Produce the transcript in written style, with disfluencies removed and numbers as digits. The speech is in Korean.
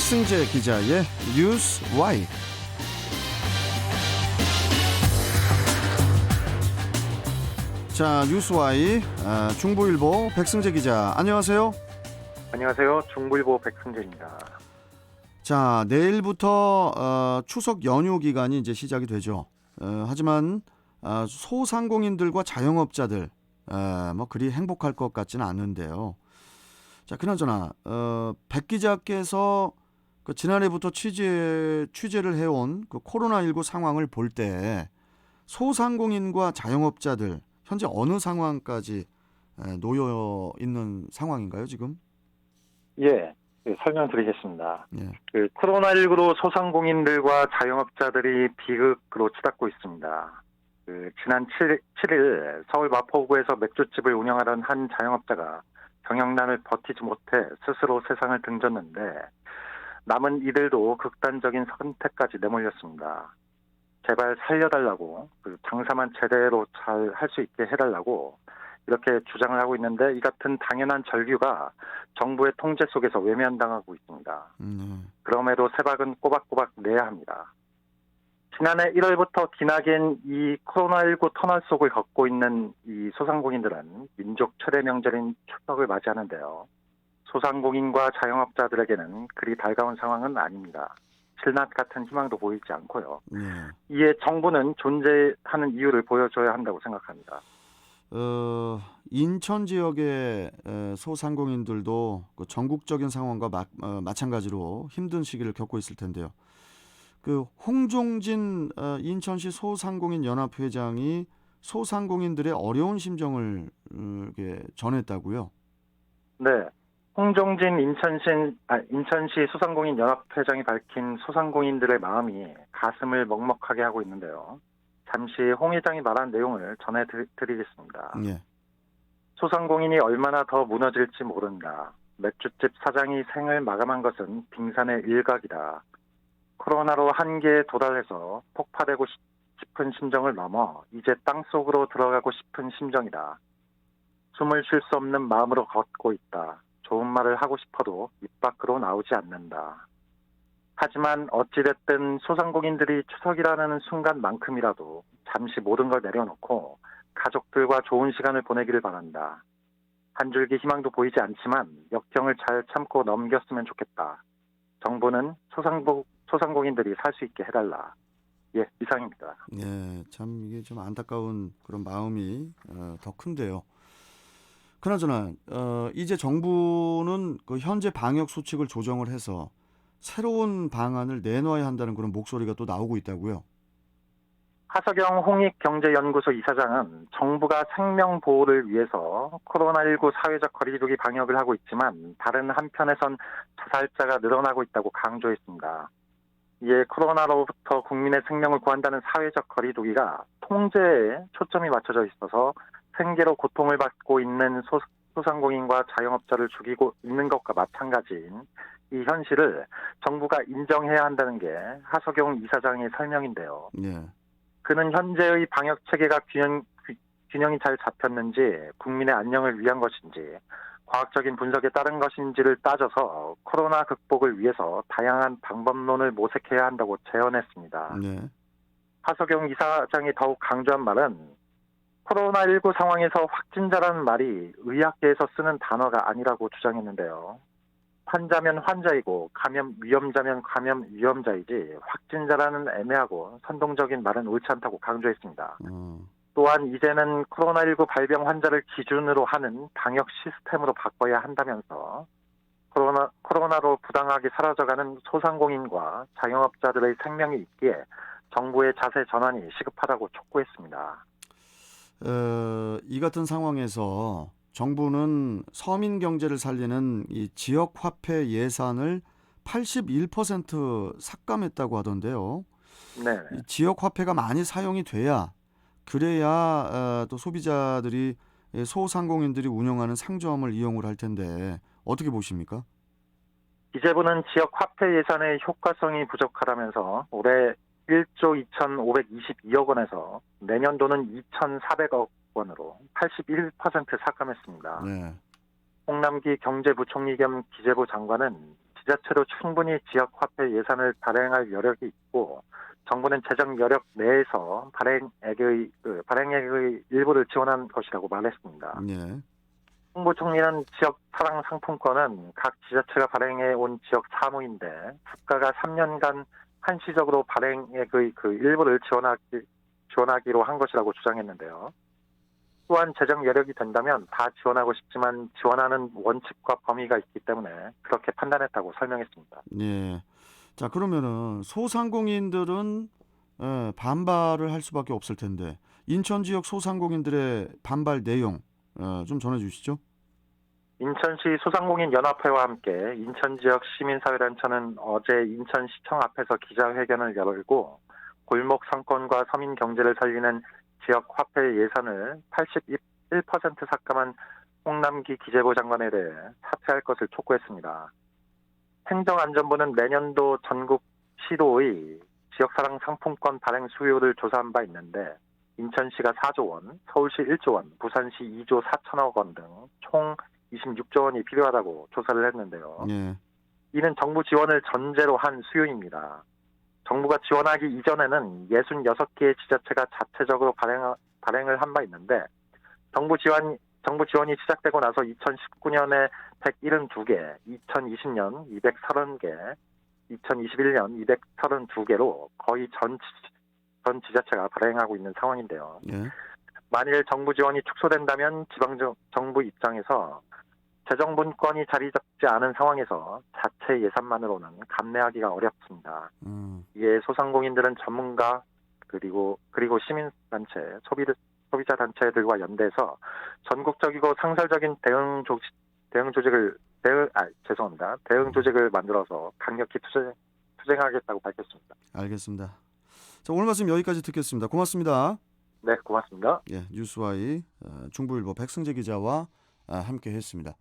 백승재 기자의 뉴스 Y. 자, 뉴스 Y 중부일보 백승재 기자, 안녕하세요. 안녕하세요. 중부일보 백승재입니다. 자, 내일부터 추석 연휴 기간이 이제 시작이 되죠. 하지만 소상공인들과 자영업자들 뭐 그리 행복할 것 같지는 않은데요. 자, 그나저나 백 기자께서 그 지난해부터 취재를 해온 그 코로나19 상황을 볼 때 소상공인과 자영업자들 현재 어느 상황까지 놓여 있는 상황인가요, 지금? 예, 설명드리겠습니다. 예. 그 코로나19로 소상공인들과 자영업자들이 비극으로 치닫고 있습니다. 지난 7일 서울 마포구에서 맥주집을 운영하던 한 자영업자가 경영난을 버티지 못해 스스로 세상을 등졌는데, 남은 이들도 극단적인 선택까지 내몰렸습니다. 제발 살려달라고, 장사만 제대로 잘 할 수 있게 해달라고 이렇게 주장을 하고 있는데, 이 같은 당연한 절규가 정부의 통제 속에서 외면당하고 있습니다. 그럼에도 세박은 꼬박꼬박 내야 합니다. 지난해 1월부터 기나긴 이 코로나19 터널 속을 걷고 있는 이 소상공인들은 민족 최대 명절인 추석을 맞이하는데요. 소상공인과 자영업자들에게는 그리 달가운 상황은 아닙니다. 실낱 같은 희망도 보이지 않고요. 이에 정부는 존재하는 이유를 보여줘야 한다고 생각합니다. 인천 지역의 소상공인들도 그 전국적인 상황과 마찬가지로 힘든 시기를 겪고 있을 텐데요. 그 홍종진 인천시 소상공인 연합회장이 소상공인들의 어려운 심정을 전했다고요? 네. 홍종진 인천시 소상공인 연합회장이 밝힌 소상공인들의 마음이 가슴을 먹먹하게 하고 있는데요. 잠시 홍 회장이 말한 내용을 전해드리겠습니다. 예. 소상공인이 얼마나 더 무너질지 모른다. 맥주집 사장이 생을 마감한 것은 빙산의 일각이다. 코로나로 한계에 도달해서 폭파되고 싶은 심정을 넘어 이제 땅속으로 들어가고 싶은 심정이다. 숨을 쉴 수 없는 마음으로 걷고 있다. 좋은 말을 하고 싶어도 입 밖으로 나오지 않는다. 하지만 어찌됐든 소상공인들이 추석이라는 순간만큼이라도 잠시 모든 걸 내려놓고 가족들과 좋은 시간을 보내기를 바란다. 한 줄기 희망도 보이지 않지만 역경을 잘 참고 넘겼으면 좋겠다. 정부는 소상공인들이 살 수 있게 해달라. 예, 이상입니다. 예, 참 이게 좀 안타까운 그런 마음이 더 큰데요. 그나저나 이제 정부는 그 현재 방역 수칙을 조정을 해서 새로운 방안을 내놔야 한다는 그런 목소리가 또 나오고 있다고요. 하석영 홍익경제연구소 이사장은 정부가 생명 보호를 위해서 코로나19 사회적 거리두기 방역을 하고 있지만 다른 한편에선 자살자가 늘어나고 있다고 강조했습니다. 이에 코로나로부터 국민의 생명을 구한다는 사회적 거리두기가 통제에 초점이 맞춰져 있어서 생계로 고통을 받고 있는 소상공인과 자영업자를 죽이고 있는 것과 마찬가지인 이 현실을 정부가 인정해야 한다는 게 하석용 이사장의 설명인데요. 네. 그는 현재의 방역 체계가 균형이 잘 잡혔는지, 국민의 안녕을 위한 것인지, 과학적인 분석에 따른 것인지를 따져서 코로나 극복을 위해서 다양한 방법론을 모색해야 한다고 제언했습니다. 네. 하석용 이사장이 더욱 강조한 말은 코로나19 상황에서 확진자라는 말이 의학계에서 쓰는 단어가 아니라고 주장했는데요. 환자면 환자이고 감염 위험자면 감염 위험자이지 확진자라는 애매하고 선동적인 말은 옳지 않다고 강조했습니다. 또한 이제는 코로나19 발병 환자를 기준으로 하는 방역 시스템으로 바꿔야 한다면서 코로나로 부당하게 사라져가는 소상공인과 자영업자들의 생명이 있기에 정부의 자세 전환이 시급하다고 촉구했습니다. 이 같은 상황에서 정부는 서민 경제를 살리는 이 지역 화폐 예산을 81% 삭감했다고 하던데요. 네. 이 지역 화폐가 많이 사용이 돼야 그래야 또 소비자들이 소상공인들이 운영하는 상점을 이용을 할 텐데 어떻게 보십니까? 기재부는 지역 화폐 예산의 효과성이 부족하다면서 올해 1조 2,522억 원에서 내년도는 2,400억 원으로 81% 삭감했습니다. 네. 홍남기 경제부총리 겸 기재부 장관은 지자체도 충분히 지역 화폐 예산을 발행할 여력이 있고 정부는 재정 여력 내에서 발행액의 일부를 지원한 것이라고 말했습니다. 예. 홍보총리는 지역 사랑 상품권은 각 지자체가 발행해 온 지역 사무인데 국가가 3년간 한시적으로 발행액의 그 일부를 지원하기로 한 것이라고 주장했는데요. 또한 재정 여력이 된다면 다 지원하고 싶지만 지원하는 원칙과 범위가 있기 때문에 그렇게 판단했다고 설명했습니다. 예. 자, 그러면은 소상공인들은 반발을 할 수밖에 없을 텐데 인천 지역 소상공인들의 반발 내용 좀 전해 주시죠. 인천시 소상공인 연합회와 함께 인천 지역 시민사회단체는 어제 인천시청 앞에서 기자회견을 열고 골목 상권과 서민 경제를 살리는 지역 화폐 예산을 81% 삭감한 홍남기 기재부 장관에 대해 사퇴할 것을 촉구했습니다. 행정안전부는 내년도 전국 시도의 지역사랑 상품권 발행 수요를 조사한 바 있는데 인천시가 4조 원, 서울시 1조 원, 부산시 2조 4천억 원 등 총 26조 원이 필요하다고 조사를 했는데요. 예. 이는 정부 지원을 전제로 한 수요입니다. 정부가 지원하기 이전에는 66개의 지자체가 자체적으로 발행을 한 바 있는데 정부 지원이 시작되고 나서 2019년에 172개, 2020년 230개, 2021년 232개로 거의 전 지자체가 발행하고 있는 상황인데요. 예. 만일 정부 지원이 축소된다면 지방정부 입장에서 재정분권이 자리 잡지 않은 상황에서 자체 예산만으로는 감내하기가 어렵습니다. 이에 소상공인들은 전문가 그리고 시민단체, 소비자 단체들과 연대해서 전국적이고 상설적인 대응 조직을 만들어서 강력히 투쟁하겠다고 밝혔습니다. 알겠습니다. 자, 오늘 말씀 여기까지 듣겠습니다. 고맙습니다. 네, 고맙습니다. 예, 뉴스와이 중부일보 백승재 기자와 함께 했습니다.